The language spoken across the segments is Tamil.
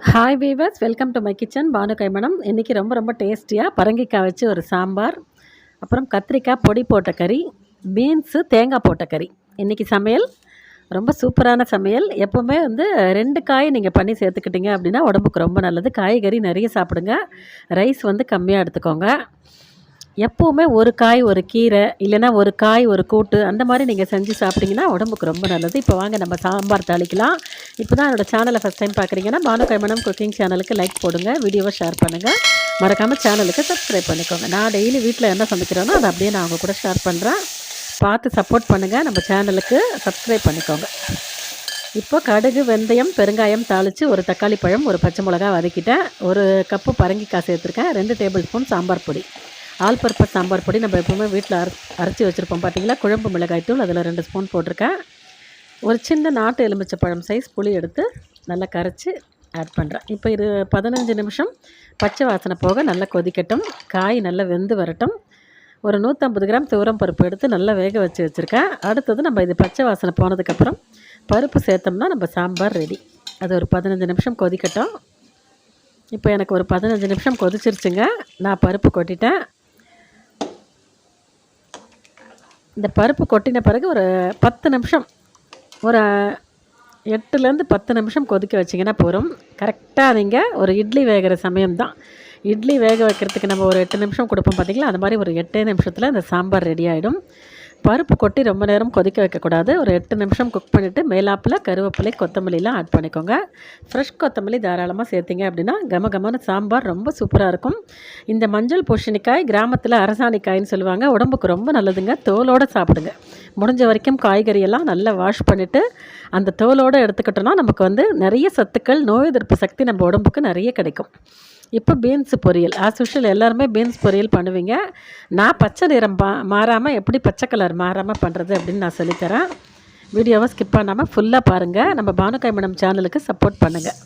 Hi viewers, welcome to my kitchen. Banu Kaimanam. இன்றைக்கி ரொம்ப ரொம்ப டேஸ்டியாக பரங்கிக்காய் வச்சு ஒரு சாம்பார், அப்புறம் கத்திரிக்காய் பொடி போட்ட கறி, பீன்ஸு தேங்காய் போட்ட கறி. இன்றைக்கி சமையல் ரொம்ப சூப்பரான சமையல். எப்போவுமே 2 காய் நீங்கள் பண்ணி சேர்த்துக்கிட்டிங்க அப்படின்னா உடம்புக்கு ரொம்ப நல்லது. காய்கறி நிறைய சாப்பிடுங்க. ரைஸ் கம்மியாக எடுத்துக்கோங்க. எப்போவுமே ஒரு காய் ஒரு கீரை, இல்லைன்னா ஒரு காய் ஒரு கூட்டு, அந்த மாதிரி நீங்கள் செஞ்சு சாப்பிட்டிங்கன்னா உடம்புக்கு ரொம்ப நல்லது. இப்போ வாங்க நம்ம சாம்பார் தாளிக்கலாம். இப்போ தான் என்னோடய சேனலை ஃபஸ்ட் டைம் பார்க்குறீங்கன்னா பானு கைமணம் குக்கிங் சேனலுக்கு லைக் போடுங்க, வீடியோவை ஷேர் பண்ணுங்கள், மறக்காமல் சேனலுக்கு சப்ஸ்கிரைப் பண்ணிக்கோங்க. நான் டெய்லி வீட்டில் என்ன சமைக்கிறேனோ அதை அப்படியே நான் அவங்க கூட ஷேர் பண்ணுறேன். பார்த்து சப்போர்ட் பண்ணுங்கள், நம்ம சேனலுக்கு சப்ஸ்கிரைப் பண்ணிக்கோங்க. இப்போ கடுகு, வெந்தயம், பெருங்காயம் தாளித்து ஒரு தக்காளி பழம், ஒரு பச்சை மிளகா வதக்கிட்டேன். ஒரு கப்பு பரங்கிக்காய் சேர்த்துருக்கேன். 2 டேபிள் ஸ்பூன் சாம்பார் பொடி, ஆல் பர்பஸ் சாம்பார் பொடி நம்ம எப்போவுமே வீட்டில் அரைச்சி வச்சுருப்போம் பார்த்தீங்களா, குழம்பு மிளகாய் தூள், அதில் 2 ஸ்பூன் போட்டிருக்கேன். ஒரு சின்ன நாட்டு எலுமிச்சை பழம் சைஸ் புளி எடுத்து நல்லா கரைச்சி ஆட் பண்ணுறேன். இப்போ இது 15 நிமிஷம் பச்சை வாசனை போக நல்லா கொதிக்கட்டும். காய் நல்லா வெந்து வரட்டும். ஒரு 150 கிராம் துவரம் பருப்பு எடுத்து நல்லா வேக வச்சு வச்சுருக்கேன். அடுத்தது நம்ம இது பச்சை வாசனை போனதுக்கப்புறம் பருப்பு சேர்த்தோம்னா நம்ம சாம்பார் ரெடி. அது ஒரு 15 நிமிஷம் கொதிக்கட்டும். இப்போ எனக்கு ஒரு 15 நிமிஷம் கொதிச்சிருச்சுங்க. நான் பருப்பு கொட்டிட்டேன். இந்த பருப்பு கொட்டின பிறகு ஒரு 10 நிமிஷம், ஒரு 8லேருந்து 10 நிமிஷம் கொதிக்க வச்சிங்கன்னா போதும். கரெக்டாக நீங்கள் ஒரு இட்லி வேகிற சமயம் தான். இட்லி வேக வைக்கிறதுக்கு நம்ம ஒரு 8 நிமிஷம் கொடுப்போம் பார்த்தீங்களா, அந்த மாதிரி ஒரு 8 நிமிஷத்தில் இந்த சாம்பார் ரெடி ஆகிடும். பருப்பு கொட்டி ரொம்ப நேரம் கொதிக்க வைக்கக்கூடாது. ஒரு 8 நிமிஷம் குக் பண்ணிவிட்டு மேலாப்பில் கருவேப்பிலை, கொத்தமல்லிலாம் ஆட் பண்ணிக்கோங்க. ஃப்ரெஷ் கொத்தமல்லி தாராளமாக சேர்த்திங்க அப்படின்னா கமகமான சாம்பார் ரொம்ப சூப்பராக இருக்கும். இந்த மஞ்சள் பூசணிக்காய் கிராமத்தில் அரசாணிக்காய்ன்னு சொல்லுவாங்க. உடம்புக்கு ரொம்ப நல்லதுங்க. தோலோடு சாப்பிடுங்க. முடிஞ்ச வரைக்கும் காய்கறியெல்லாம் நல்லா வாஷ் பண்ணிவிட்டு அந்த தோலோடு எடுத்துக்கிட்டோன்னா நமக்கு நிறைய சத்துக்கள், நோய் எதிர்ப்பு சக்தி நம்ம உடம்புக்கு நிறைய கிடைக்கும். இப்போ பீன்ஸ் பொரியல், ஆஸ் யூஷுவல் எல்லாருமே பீன்ஸ் பொரியல் பண்ணுவீங்க. நான் பச்சை நிறம் மாறாமல் எப்படி பச்சை கலர் மாறாமல் பண்ணுறது அப்படின்னு நான் சொல்லித்தரேன். வீடியோவை ஸ்கிப் பண்ணாமல் ஃபுல்லாக பாருங்கள். நம்ம பானு கைமணம் சேனலுக்கு சப்போர்ட் பண்ணுங்கள்.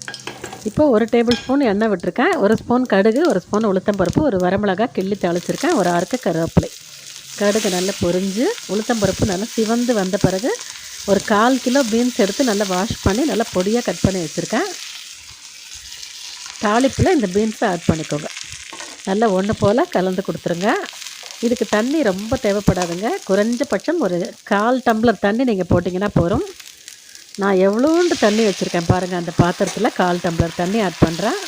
இப்போ ஒரு டேபிள் ஸ்பூன் எண்ணெய் விட்டுருக்கேன். ஒரு ஸ்பூன் கடுகு, ஒரு ஸ்பூன் உளுத்தம்பருப்பு, ஒரு வரமிளகாய் கிள்ளி தாளிச்சிருக்கேன், ஒரு அறுக்க கருவேப்பிலை. கடுகு நல்லா பொரிஞ்சு உளுத்தம்பருப்பு நல்லா சிவந்து வந்த பிறகு ஒரு 1/4 கிலோ பீன்ஸ் எடுத்து நல்லா வாஷ் பண்ணி நல்லா பொடியாக கட் பண்ணி வச்சுருக்கேன். தாளிப்பில் இந்த பீன்ஸை ஆட் பண்ணிக்கோங்க. நல்லா ஒன்று போல் கலந்து கொடுத்துருங்க. இதுக்கு தண்ணி ரொம்ப தேவைப்படாதுங்க. குறைஞ்சபட்சம் ஒரு 1/4 டம்ளர் தண்ணி நீங்கள் போட்டிங்கன்னா போதும். நான் எவ்வளோண்டு தண்ணி வச்சுருக்கேன் பாருங்கள். அந்த பாத்திரத்தில் 1/4 டம்ளர் தண்ணி ஆட் பண்ணுறேன்.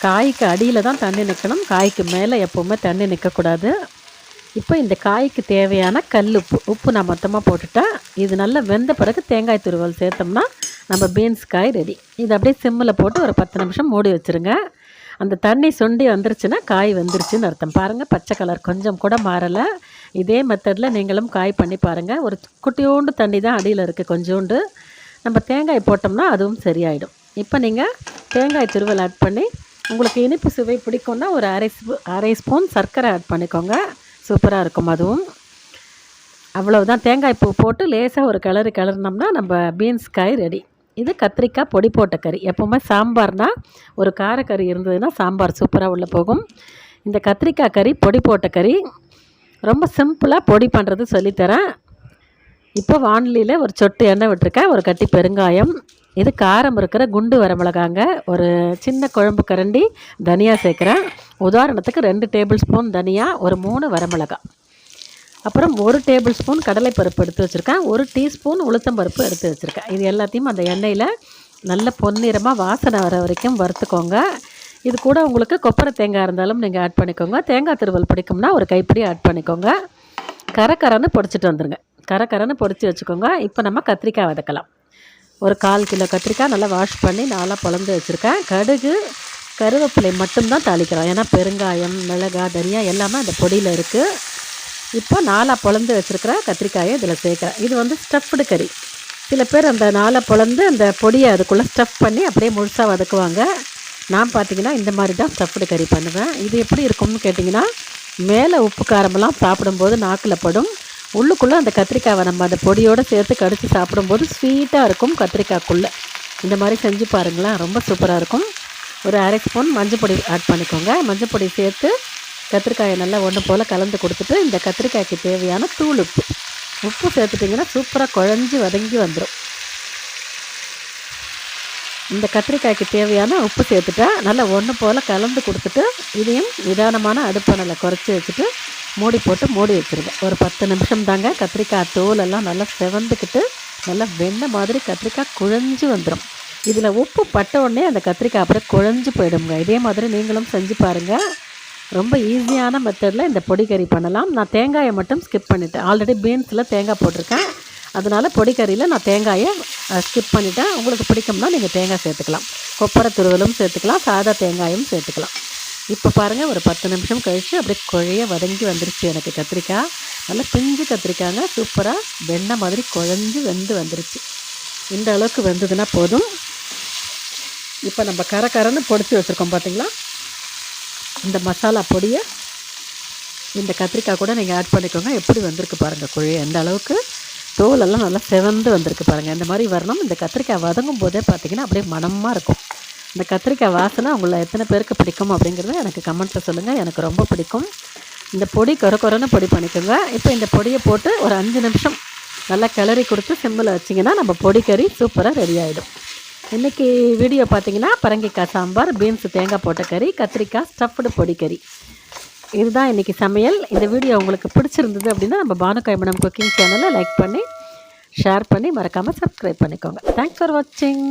காய்க்கு அடியில் தான் தண்ணி நிற்கணும், காய்க்கு மேலே எப்போவுமே தண்ணி நிற்கக்கூடாது. இப்போ இந்த காய்க்கு தேவையான கல் உப்பு நான் மொத்தமாக போட்டுட்டேன். இது நல்லா வெந்த பிறகு தேங்காய் துருவல் சேர்த்தோம்னா நம்ம பீன்ஸ் காய் ரெடி. இது அப்படியே சிம்மில் போட்டு ஒரு 10 நிமிஷம் மூடி வச்சுருங்க. அந்த தண்ணி சுண்டி வந்துருச்சுன்னா காய் வெந்துருச்சுன்னு அர்த்தம். பாருங்கள், பச்சை கலர் கொஞ்சம் கூட மாறலை. இதே மெத்தடில் நீங்களும் காய் பண்ணி பாருங்கள். ஒரு குட்டியோண்டு தண்ணி தான் அடியில் இருக்குது, கொஞ்சோண்டு. நம்ம தேங்காய் போட்டோம்னா அதுவும் சரியாயிடும். இப்போ நீங்கள் தேங்காய் துருவல் ஆட் பண்ணி, உங்களுக்கு இனிப்பு சுவை பிடிக்கும்னா ஒரு அரை ஸ்பூன் சர்க்கரை ஆட் பண்ணிக்கோங்க. சூப்பராக இருக்கும் அதுவும். அவ்வளவுதான். தேங்காய் பூ போட்டு லேசாக ஒரு கிளறினோம்னா நம்ம பீன்ஸ் காய் ரெடி. இது கத்திரிக்காய் பொடி போட்ட கறி. எப்போவுமே சாம்பார்னால் ஒரு காரக்கறி இருந்ததுன்னா சாம்பார் சூப்பராக உள்ளே போகும். இந்த கத்திரிக்காய் கறி பொடி போட்ட கறி ரொம்ப சிம்பிளாக பொடி பண்ணுறது சொல்லித்தரேன். இப்போ வானிலையில் ஒரு சொட்டு எண்ணெய் விட்டுருக்கேன், ஒரு கட்டி பெருங்காயம், இது காரம் இருக்கிற குண்டு வரமிளகாங்க, ஒரு சின்ன குழம்பு கரண்டி தனியா சேர்க்குறேன். உதாரணத்துக்கு 2 டேபிள் ஸ்பூன் தனியா, ஒரு 3 வரமிளகாய், அப்புறம் 1 டேபிள் ஸ்பூன் கடலைப்பருப்பு எடுத்து வச்சுருக்கேன், 1 டீஸ்பூன் உளுத்தம்பருப்பு எடுத்து வச்சுருக்கேன். இது எல்லாத்தையும் அந்த எண்ணெயில் நல்ல பொன்னிறமாக வாசனை வர வரைக்கும் வறுத்துக்கோங்க. இது கூட உங்களுக்கு கொப்பரை தேங்காய் இருந்தாலும் நீங்கள் ஆட் பண்ணிக்கோங்க. தேங்காய் துருவல் பிடிக்கும்னா ஒரு கைப்பிடி ஆட் பண்ணிக்கோங்க. கரகரன்னு பொடிச்சிட்டு வந்துடுங்க. கரகரன்னு பொடிச்சு வச்சுக்கோங்க. இப்போ நம்ம கத்திரிக்காய் வதக்கலாம். ஒரு 1/4 கிலோ கத்திரிக்காய் நல்லா வாஷ் பண்ணி நாளாக பொழந்து வச்சுருக்கேன். கடுகு, கருவேப்பிலை மட்டும்தான் தாளிக்கிறோம். ஏன்னா பெருங்காயம், மிளகாய், தனியா எல்லாமே அந்த பொடியில் இருக்குது. இப்போ நாளாக பொழந்து வச்சுருக்கிற கத்திரிக்காயை இதில் சேர்க்குறேன். இது ஸ்டஃப்டு கறி. சில பேர் அந்த நாளாக பொழந்து அந்த பொடியை அதுக்குள்ளே ஸ்டஃப் பண்ணி அப்படியே முழுசாக வதக்குவாங்க. நான் பார்த்திங்கன்னா இந்த மாதிரி தான் ஸ்டஃப்டு கறி பண்ணுவேன். இது எப்படி இருக்கும்னு கேட்டிங்கன்னா, மேலே உப்பு காரமெல்லாம் சாப்பிடும்போது நாக்கில் படும், உள்ளுக்குள்ளே அந்த கத்திரிக்காவை நம்ம அந்த பொடியோடு சேர்த்து கடித்து சாப்பிடும்போது ஸ்வீட்டாக இருக்கும் கத்திரிக்காய்க்குள்ளே. இந்த மாதிரி செஞ்சு பாருங்களேன், ரொம்ப சூப்பராக இருக்கும். ஒரு அரை ஸ்பூன் மஞ்சள் பொடி ஆட் பண்ணிக்கோங்க. மஞ்சள் பொடி சேர்த்து கத்திரிக்காயை நல்லா ஒன்று போல் கலந்து கொடுத்துட்டு இந்த கத்திரிக்காய்க்கு தேவையான தூள் உப்பு சேர்த்துட்டிங்கன்னா சூப்பராக குழஞ்சி வதங்கி வந்துடும். இந்த கத்திரிக்காய்க்கு தேவையான உப்பு சேர்த்துட்டேன். நல்லா ஒன்று போல் கலந்து கொடுத்துட்டு இதையும் நிதானமான அடுப்பணையில் குறைச்சி வச்சுட்டு மூடி போட்டு மூடி வச்சுருவேன். ஒரு 10 நிமிஷம் தாங்க. கத்திரிக்காய் தோலெல்லாம் நல்லா செவந்துக்கிட்டு நல்லா வெண்ணெய் மாதிரி கத்திரிக்காய் குழஞ்சி வந்துடும். இதில் உப்பு பட்ட உடனே அந்த கத்திரிக்காய் அப்படியே குழஞ்சி போயிடுங்க. இதே மாதிரி நீங்களும் செஞ்சு பாருங்கள். ரொம்ப ஈஸியான மெத்தடில் இந்த பொடி கறி பண்ணலாம். நான் தேங்காயை மட்டும் ஸ்கிப் பண்ணிவிட்டேன். ஆல்ரெடி பீன்ஸில் தேங்காய் போட்டிருக்கேன். அதனால் பொடி கறியில் நான் தேங்காயை ஸ்கிப் பண்ணிவிட்டேன். உங்களுக்கு பிடிக்கும்னா நீங்கள் தேங்காய் சேர்த்துக்கலாம். கொப்பரை துருவலும் சேர்த்துக்கலாம், சாதா தேங்காயும் சேர்த்துக்கலாம். இப்போ பாருங்கள், ஒரு 10 நிமிஷம் கழித்து அப்படியே குழைய வதங்கி வந்துருச்சு எனக்கு கத்திரிக்காய். நல்லா பிஞ்சு கத்திரிக்காய்ங்க, சூப்பராக வெண்ணெய் மாதிரி குழஞ்சி வெந்து வந்துருச்சு. இந்த அளவுக்கு வெந்ததுன்னா போதும். இப்போ நம்ம கரன்னு பொடிச்சு வச்சுருக்கோம் பார்த்தீங்களா, இந்த மசாலா பொடியை இந்த கத்திரிக்காய் கூட நீங்கள் ஆட் பண்ணிக்கோங்க. எப்படி வந்திருக்கு பாருங்கள் குழைய, எந்த அளவுக்கு தோலெல்லாம் நல்லா செவந்து வந்திருக்கு பாருங்கள். இந்த மாதிரி வரணும். இந்த கத்திரிக்காய் வதங்கும் போதே பார்த்திங்கன்னா அப்படியே மணமாக இருக்கும். இந்த கத்திரிக்காய் வாசனை உங்களை எத்தனை பேருக்கு பிடிக்கும் அப்படிங்கிறத எனக்கு கமெண்ட்டில் சொல்லுங்கள். எனக்கு ரொம்ப பிடிக்கும். இந்த பொடி கொரன்னு பொடி பண்ணிக்கோங்க. இப்போ இந்த பொடியை போட்டு ஒரு 5 நிமிஷம் நல்லா கிளறி கொடுத்து சிம்மில் வச்சிங்கன்னா நம்ம பொடி கறி சூப்பராக ரெடி ஆகிடும். இன்றைக்கி வீடியோ பார்த்திங்கன்னா பரங்கிக்காய் சாம்பார், பீன்ஸு தேங்காய் போட்ட கறி, கத்திரிக்காய் ஸ்டஃப்டு பொடி கறி, இதுதான் இன்றைக்கி சமையல். இந்த வீடியோ உங்களுக்கு பிடிச்சிருந்தது அப்படின்னா நம்ம பானு கைமணம் குக்கிங் சேனலை லைக் பண்ணி ஷேர் பண்ணி மறக்காமல் சப்ஸ்கிரைப் பண்ணிக்கோங்க. தேங்க்ஸ் ஃபார் வாட்சிங்.